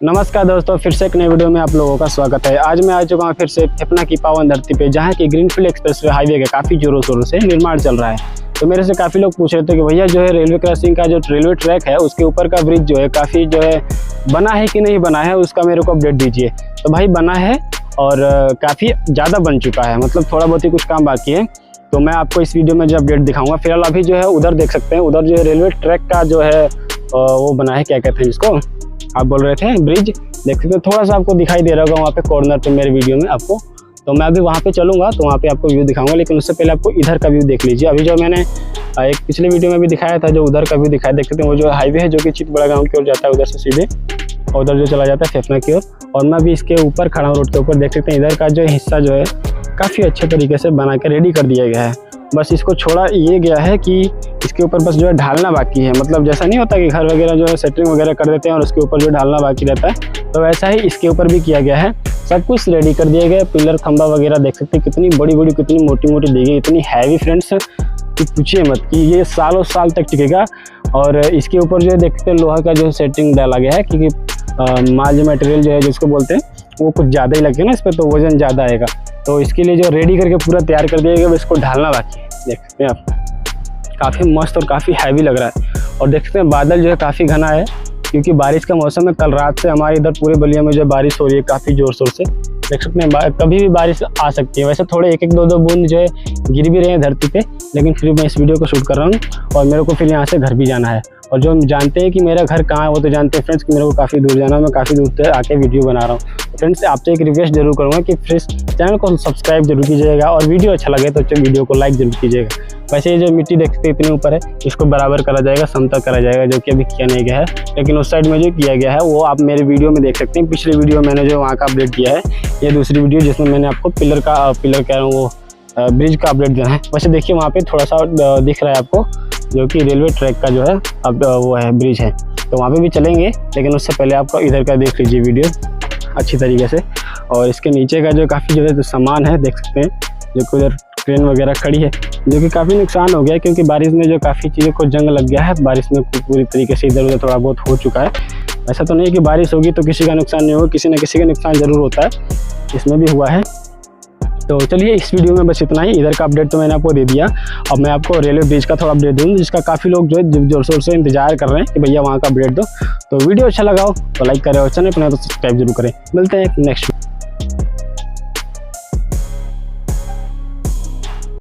नमस्कार दोस्तों, फिर से एक नई वीडियो में आप लोगों का स्वागत है। आज मैं आ चुका हूँ फिर से पटना की पावन धरती पे, जहाँ की ग्रीनफील्ड एक्सप्रेसवे हाईवे का काफ़ी जोरों शोरों से निर्माण चल रहा है। तो मेरे से काफ़ी लोग पूछ रहे थे कि भैया जो है रेलवे क्रॉसिंग का जो रेलवे ट्रैक है उसके ऊपर का ब्रिज जो है काफ़ी जो है बना है कि नहीं बना है, उसका मेरे को अपडेट दीजिए। तो भाई बना है और काफ़ी ज़्यादा बन चुका है, मतलब थोड़ा बहुत ही कुछ काम बाकी है। तो मैं आपको इस वीडियो में जो अपडेट दिखाऊंगा। फिलहाल अभी जो है उधर देख सकते हैं, उधर जो है रेलवे ट्रैक का जो है वो बना है, क्या कहते हैं जिसको आप बोल रहे थे, ब्रिज। देख सकते हैं, थोड़ा सा आपको दिखाई दे रहा होगा वहाँ पे कॉर्नर पे मेरे वीडियो में आपको। तो मैं अभी वहाँ पे चलूँगा तो वहाँ पे आपको व्यू दिखाऊंगा, लेकिन उससे पहले आपको इधर का व्यू देख लीजिए। अभी जो मैंने एक पिछले वीडियो में भी दिखाया था, जो उधर का व्यू दिखाया, देख सकते हैं वो जो हाईवे है जो कि चितबड़ा गाँव की ओर जाता है, उधर से सीधे और उधर जो चला जाता है फेफना की ओर। और मैं अभी इसके ऊपर खड़ा हूँ, रोड के ऊपर। देख सकते हैं इधर का जो हिस्सा जो है काफ़ी अच्छे तरीके से बना के रेडी कर दिया गया है। बस इसको छोड़ा ये गया है कि इसके ऊपर बस जो है ढालना बाकी है। मतलब जैसा नहीं होता कि घर वगैरह जो है सेटरिंग वगैरह कर देते हैं और उसके ऊपर जो ढालना बाकी रहता है, तो वैसा ही इसके ऊपर भी किया गया है। सब कुछ रेडी कर दिया गया है। पिलर खंबा वगैरह देख सकते हैं कितनी बड़ी बड़ी, कितनी मोटी मोटी दी गई, इतनी हैवी फ्रेंड्स कि पूछिए मत कि ये सालों साल तक टिकेगा। और इसके ऊपर जो है देखते हैं लोहा का जो सेटिंग डाला गया है, क्योंकि माल जो मटेरियल जो है जिसको बोलते हैं वो कुछ ज़्यादा ही लगेगा ना इस पर, तो वजन ज़्यादा आएगा। तो इसके लिए जो रेडी करके पूरा तैयार कर दिया गया, इसको ढालना बाकी है। देख सकते हैं आप, काफ़ी मस्त और काफ़ी हैवी लग रहा है। और देख सकते हैं बादल जो है काफ़ी घना है, क्योंकि बारिश का मौसम है। कल रात से हमारे इधर पूरे बलिया में जो बारिश हो रही है काफ़ी ज़ोर शोर से। देख सकते हैं कभी भी बारिश आ सकती है। वैसे थोड़े एक दो बूंद जो है गिर भी रहे हैं धरती पे, लेकिन फिर मैं इस वीडियो को शूट कर रहा हूँ और मेरे को फिर यहाँ से घर भी जाना है। और जो जानते हैं कि मेरा घर कहाँ है वो तो जानते हैं फ्रेंड्स कि मेरे को काफ़ी दूर जाना है। मैं काफ़ी दूर से आके वीडियो बना रहा हूँ। फ्रेंड्स आपसे एक रिक्वेस्ट जरूर करूँगा कि फ्रेंड्स चैनल को सब्सक्राइब जरूर कीजिएगा और वीडियो अच्छा लगे तो वीडियो को लाइक जरूर कीजिएगा। वैसे ये जो मिट्टी देखते इतने ऊपर है, इसको बराबर करा जाएगा, समतल करा जाएगा, जो कि अभी किया नहीं गया है। लेकिन उस साइड में जो किया गया है वो आप मेरे वीडियो में देख सकते हैं। पिछले वीडियो मैंने जो वहाँ का अपडेट किया है, ये दूसरी वीडियो जिसमें मैंने आपको पिलर कह रहा हूँ वो ब्रिज का अपडेट देना है। वैसे देखिए वहाँ पे थोड़ा सा दिख रहा है आपको, जो कि रेलवे ट्रैक का जो है अब वो है ब्रिज है, तो वहाँ पे भी चलेंगे। लेकिन उससे पहले आपको इधर का देख लीजिए वीडियो अच्छी तरीके से। और इसके नीचे का जो काफ़ी जो है जो सामान है देख सकते हैं, जो कि उधर ट्रेन वगैरह खड़ी है, जो कि काफ़ी नुकसान हो गया है, क्योंकि बारिश में जो काफ़ी चीज़ों को जंग लग गया है। बारिश में पूरी तरीके से इधर उधर थोड़ा बहुत हो चुका है। ऐसा तो नहीं कि बारिश होगी तो किसी का नुकसान नहीं होगा, किसी न किसी का नुकसान ज़रूर होता है, इसमें भी हुआ है। तो चलिए इस वीडियो में बस इतना ही। इधर का अपडेट तो मैंने आपको दे दिया। अब मैं आपको रेलवे ब्रिज का थोड़ा अपडेट दूँ, जिसका काफ़ी लोग जो है जोर शोर से इंतजार कर रहे हैं कि भैया वहाँ का अपडेट दो। तो वीडियो अच्छा लगा हो तो लाइक करें और चैनल पर तो सब्सक्राइब जरूर करें। मिलते हैं नेक्स्ट।